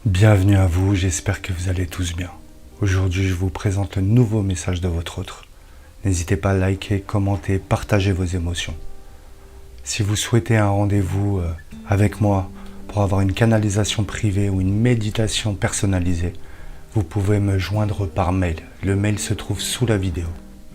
Bienvenue à vous, j'espère que vous allez tous bien. Aujourd'hui, je vous présente le nouveau message de votre autre. N'hésitez pas à liker, commenter, partager vos émotions. Si vous souhaitez un rendez-vous avec moi pour avoir une canalisation privée ou une méditation personnalisée, vous pouvez me joindre par mail. Le mail se trouve sous la vidéo.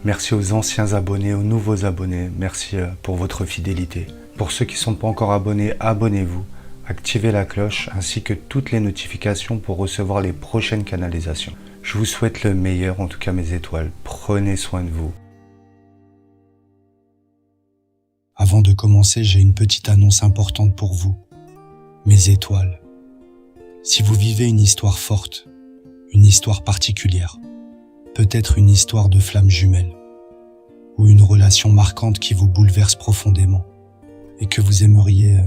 Merci aux anciens abonnés, aux nouveaux abonnés. Merci pour votre fidélité. Pour ceux qui ne sont pas encore abonnés, abonnez-vous. Activez la cloche ainsi que toutes les notifications pour recevoir les prochaines canalisations. Je vous souhaite le meilleur, en tout cas mes étoiles. Prenez soin de vous. Avant de commencer, j'ai une petite annonce importante pour vous. Mes étoiles. Si vous vivez une histoire forte, une histoire particulière, peut-être une histoire de flamme jumelle, ou une relation marquante qui vous bouleverse profondément, et que vous aimeriez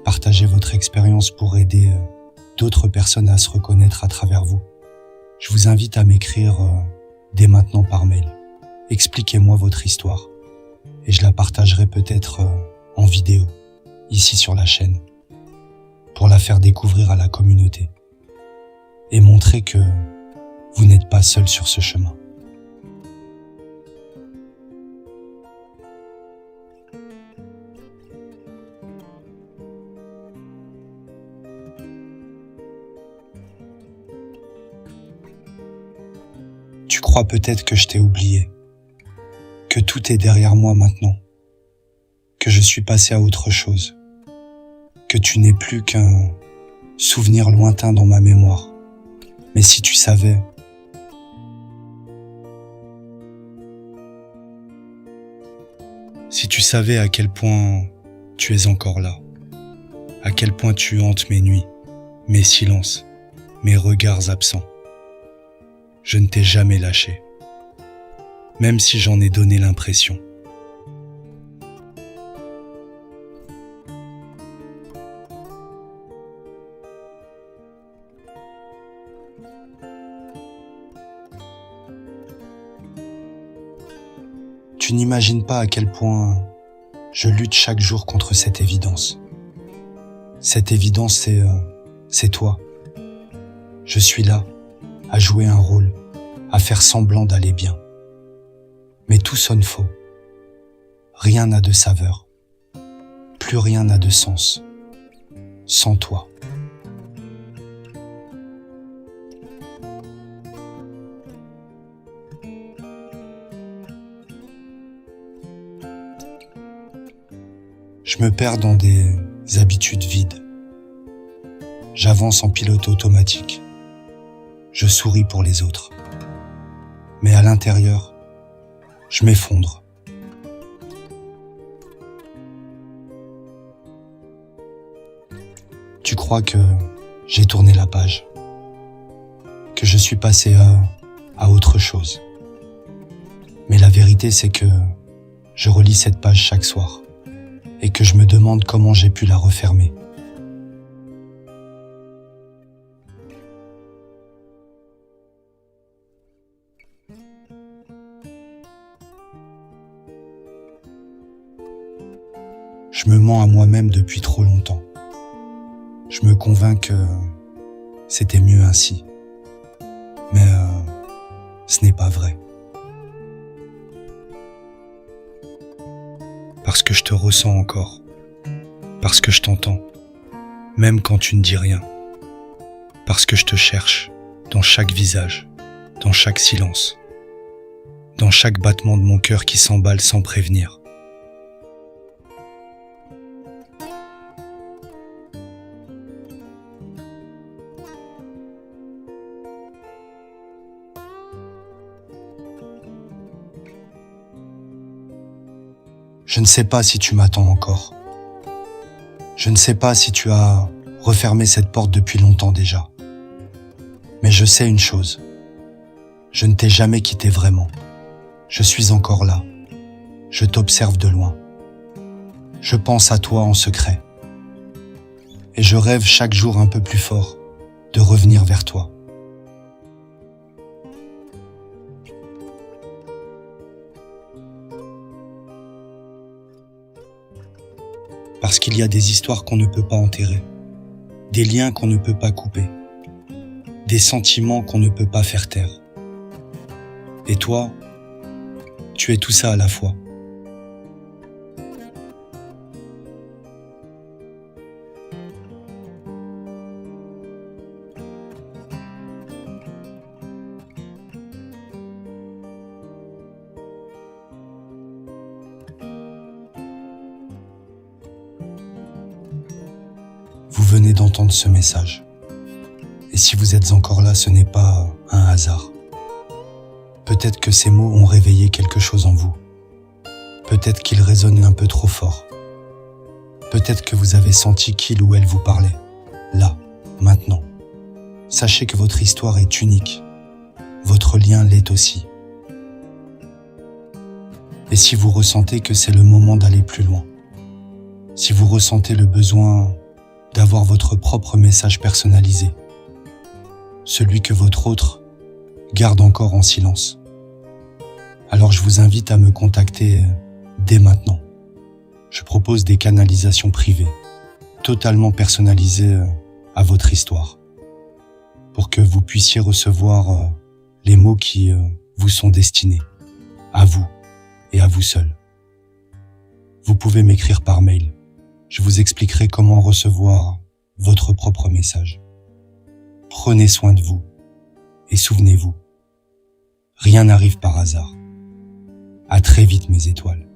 partager votre expérience pour aider d'autres personnes à se reconnaître à travers vous, je vous invite à m'écrire dès maintenant par mail. Expliquez-moi votre histoire, et je la partagerai peut-être en vidéo, ici sur la chaîne, pour la faire découvrir à la communauté, et montrer que vous n'êtes pas seul sur ce chemin. Tu crois peut-être que je t'ai oublié, que tout est derrière moi maintenant, que je suis passé à autre chose, que tu n'es plus qu'un souvenir lointain dans ma mémoire. Mais si tu savais, à quel point tu es encore là, à quel point tu hantes mes nuits, mes silences, mes regards absents. Je ne t'ai jamais lâché, même si j'en ai donné l'impression. Tu n'imagines pas à quel point je lutte chaque jour contre cette évidence. Cette évidence, c'est toi. Je suis là, à jouer un rôle, à faire semblant d'aller bien. Mais tout sonne faux. Rien n'a de saveur. Plus rien n'a de sens. Sans toi. Je me perds dans des habitudes vides. J'avance en pilote automatique. Je souris pour les autres. Mais à l'intérieur, je m'effondre. Tu crois que j'ai tourné la page, que je suis passé à autre chose. Mais la vérité, c'est que je relis cette page chaque soir et que je me demande comment j'ai pu la refermer. Je me mens à moi-même depuis trop longtemps. Je me convainc que c'était mieux ainsi. Mais ce n'est pas vrai. Parce que je te ressens encore. Parce que je t'entends. Même quand tu ne dis rien. Parce que je te cherche dans chaque visage, dans chaque silence, dans chaque battement de mon cœur qui s'emballe sans prévenir. Je ne sais pas si tu m'attends encore. Je ne sais pas si tu as refermé cette porte depuis longtemps déjà. Mais je sais une chose. Je ne t'ai jamais quitté vraiment. Je suis encore là. Je t'observe de loin. Je pense à toi en secret. Et je rêve chaque jour un peu plus fort de revenir vers toi. Parce qu'il y a des histoires qu'on ne peut pas enterrer, des liens qu'on ne peut pas couper, des sentiments qu'on ne peut pas faire taire. Et toi, tu es tout ça à la fois. Vous venez d'entendre ce message. Et si vous êtes encore là, ce n'est pas un hasard. Peut-être que ces mots ont réveillé quelque chose en vous. Peut-être qu'ils résonnent un peu trop fort. Peut-être que vous avez senti qu'il ou elle vous parlait. Là, maintenant. Sachez que votre histoire est unique. Votre lien l'est aussi. Et si vous ressentez que c'est le moment d'aller plus loin, si vous ressentez le besoin d'avoir votre propre message personnalisé, celui que votre autre garde encore en silence, alors je vous invite à me contacter dès maintenant. Je propose des canalisations privées, totalement personnalisées à votre histoire, pour que vous puissiez recevoir les mots qui vous sont destinés, à vous et à vous seul. Vous pouvez m'écrire par mail. Je vous expliquerai comment recevoir votre propre message. Prenez soin de vous et souvenez-vous, rien n'arrive par hasard. À très vite mes étoiles.